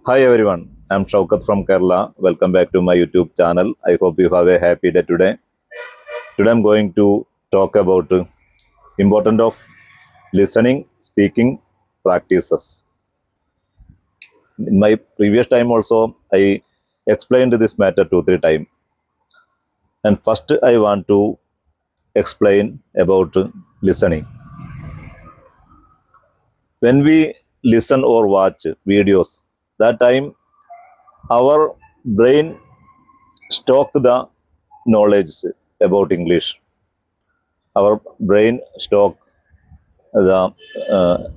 Hi everyone, I'm Shaukat from Kerala. Welcome back to my YouTube channel. I hope you have a happy day today. Today I'm going to talk about importance of listening, speaking practices. In my previous time also, I explained this matter 2-3 times. And first I want to explain about listening. When we listen or watch videos, that time our brain stock the knowledge about English. Our brain stock the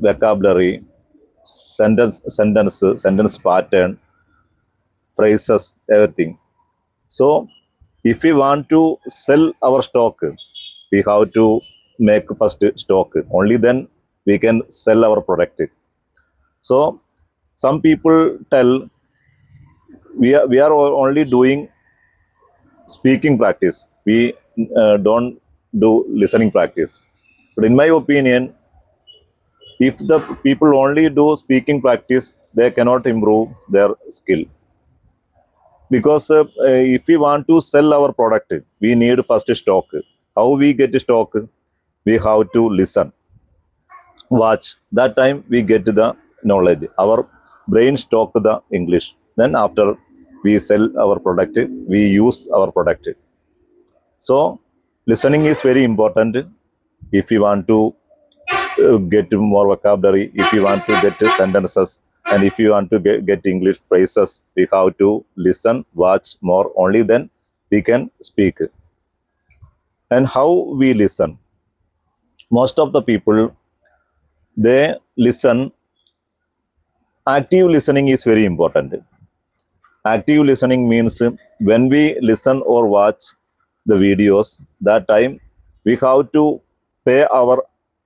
vocabulary, sentence pattern, phrases, everything. So, if we want to sell our stock, we have to make first stock. Only then we can sell our product. So, some people tell we are only doing speaking practice. We don't do listening practice. But in my opinion, if the people only do speaking practice, they cannot improve their skill. Because if we want to sell our product, we need first stock. How we get stock? We have to listen, watch. That time we get the knowledge. Our brain stock the English. Then after we sell our product, we use our product. So listening is very important if you want to get more vocabulary, if you want to get sentences, and if you want to get English phrases, we have to listen, watch more. Only then we can speak. And how we listen? Most of the people, they listen. Active listening is very important. Active listening means when we listen or watch the videos, that time we have to pay our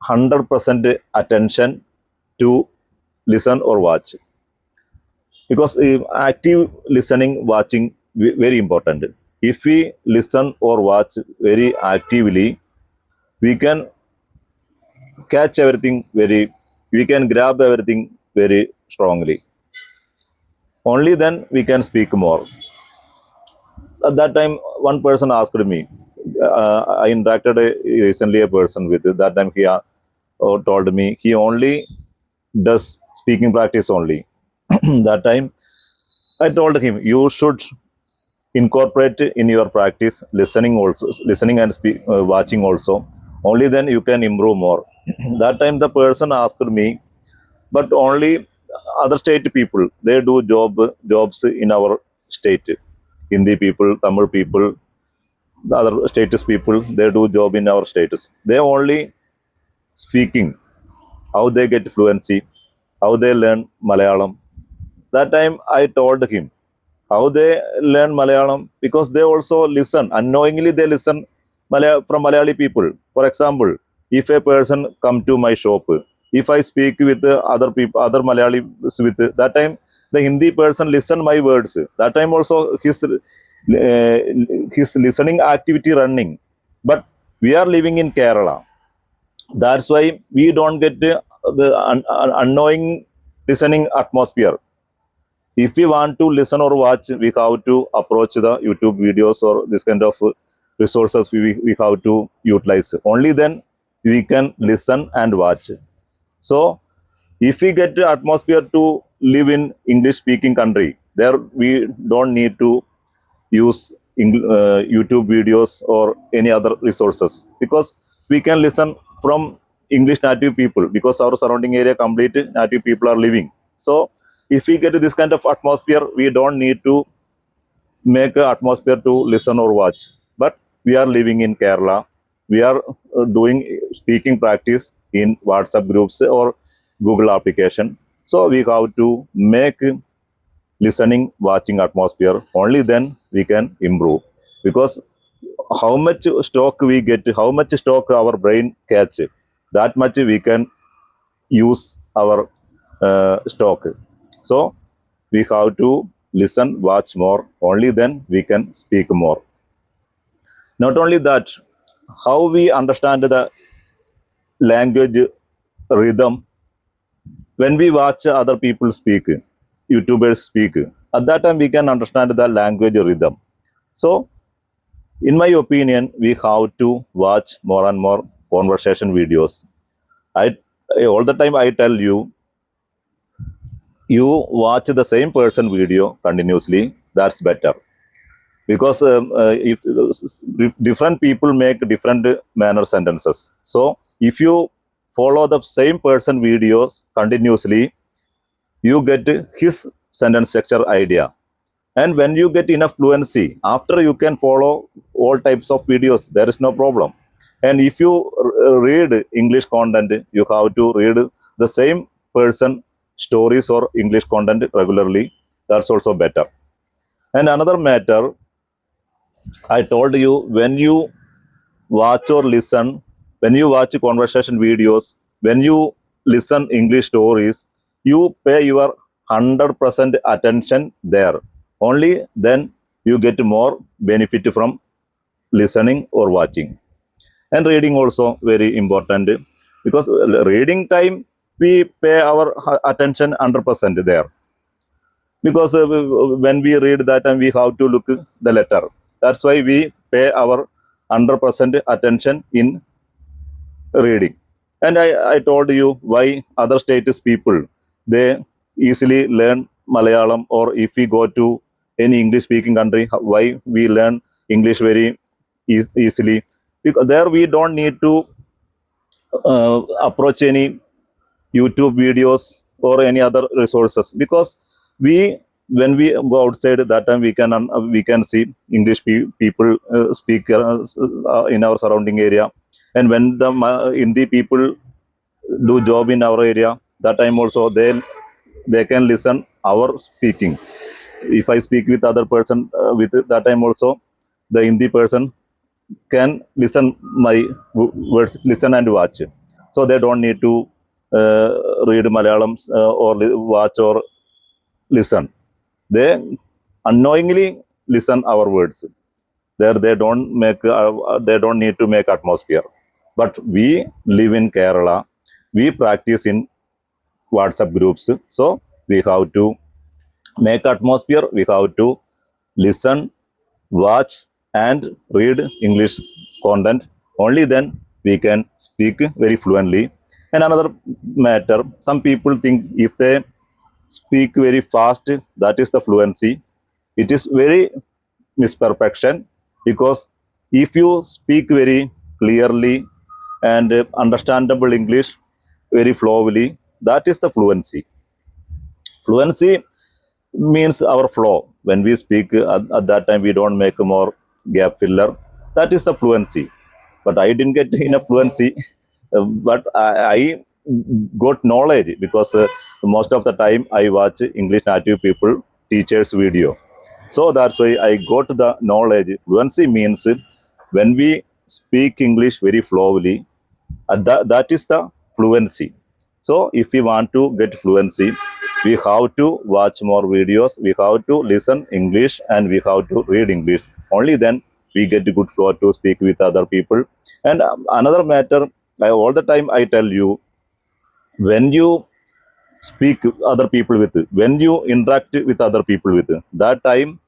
100% attention to listen or watch. Because active listening, watching, very important. If we listen or watch very actively, we can catch everything we can grab everything very strongly. Only then we can speak more. So at that time, one person asked me, I interacted recently a person with it. That time he told me he only does speaking practice only. That time I told him, you should incorporate in your practice listening also, listening and watching also. Only then you can improve more. That time the person asked me, but only other state people, they do jobs in our state. Hindi people, Tamil people, the other status people, they do job in our status. They only speaking, how they get fluency, how they learn Malayalam. That time I told him how they learn Malayalam, because they also listen. Unknowingly they listen from Malayali people. For example, if a person come to my shop, if I speak with other people, other Malayali with that time, the Hindi person listen my words. That time also his listening activity running. But we are living in Kerala. That's why we don't get the unknowing listening atmosphere. If we want to listen or watch, we have to approach the YouTube videos or this kind of resources we have to utilize. Only then we can listen and watch. So if we get the atmosphere to live in English speaking country, there we don't need to use YouTube videos or any other resources, because we can listen from English native people, because our surrounding area complete native people are living. So if we get this kind of atmosphere, we don't need to make an atmosphere to listen or watch. But we are living in Kerala. We are doing speaking practice in WhatsApp groups or Google application. So we have to make listening, watching atmosphere. Only then we can improve. Because how much stock we get, how much stock our brain catch, that much we can use our stock. So we have to listen, watch more. Only then we can speak more. Not only that, how we understand the language rhythm when we watch other people speak. YouTubers speak, at that time we can understand the language rhythm. So, in my opinion, we have to watch more and more conversation videos. I all the time I tell you, you watch the same person video continuously. That's better because if different people make different manner sentences. So if you follow the same person videos continuously, you get his sentence structure idea. And when you get enough fluency, after you can follow all types of videos, there is no problem. And if you read English content, you have to read the same person stories or English content regularly. That's also better. And another matter, I told you, when you watch or listen, when you watch conversation videos, when you listen English stories, you pay your 100% attention there. Only then you get more benefit from listening or watching. And reading also very important because reading time we pay our attention 100% there because when we read that time we have to look the letter. That's why we pay our 100% attention in reading. And I told you why other states people, they easily learn Malayalam, or if we go to any English speaking country, why we learn English very easily. Because there we don't need to approach any YouTube videos or any other resources, because we when we go outside that time we can see English people speak in our surrounding area. And when the Hindi people do job in our area, that time also they can listen our speaking. If I speak with other person with that time also, the Hindi person can listen my words, listen and watch. So they don't need to read Malayalam or watch or listen. They unknowingly listen our words. There they don't need to make atmosphere. But we live in Kerala. We practice in WhatsApp groups. So we have to make atmosphere. We have to listen, watch, and read English content. Only then we can speak very fluently. And another matter, some people think if they speak very fast, that is the fluency. It is very misperception, because if you speak very clearly and understandable English very flowly, that is the fluency. Fluency means our flow. When we speak at that time, we don't make more gap filler. That is the fluency. But I didn't get enough fluency, but I got knowledge because most of the time I watch English native people teachers video. So that's why I got the knowledge. Fluency means when we speak English very flowly, that is the fluency. So if we want to get fluency, we have to watch more videos, we have to listen English, and we have to read English. Only then we get a good flow to speak with other people. And another matter, all the time I tell you, when you speak other people with, when you interact with other people with, that time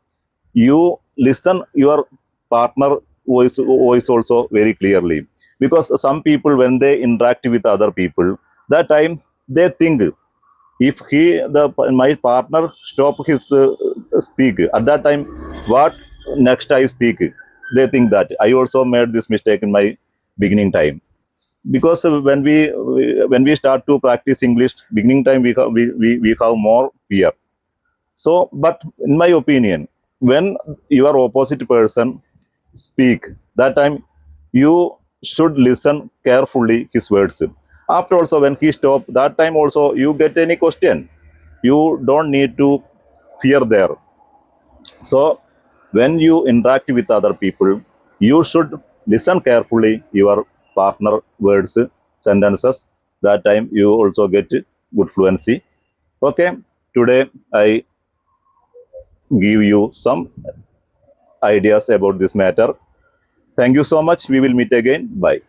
you listen your partner voice also very clearly. Because some people, when they interact with other people, that time they think, if my partner stop his speak at that time, what next I speak, they think that I also made this mistake in my beginning time. Because when we start to practice English beginning time, we have more fear. So, but in my opinion, when your opposite person speak, that time you should listen carefully his words. After also, when he stop, that time also you get any question, you don't need to fear there. So, when you interact with other people, you should listen carefully your partner words, sentences. That time you also get good fluency. Okay, today I give you some ideas about this matter. Thank you so much. We will meet again. Bye.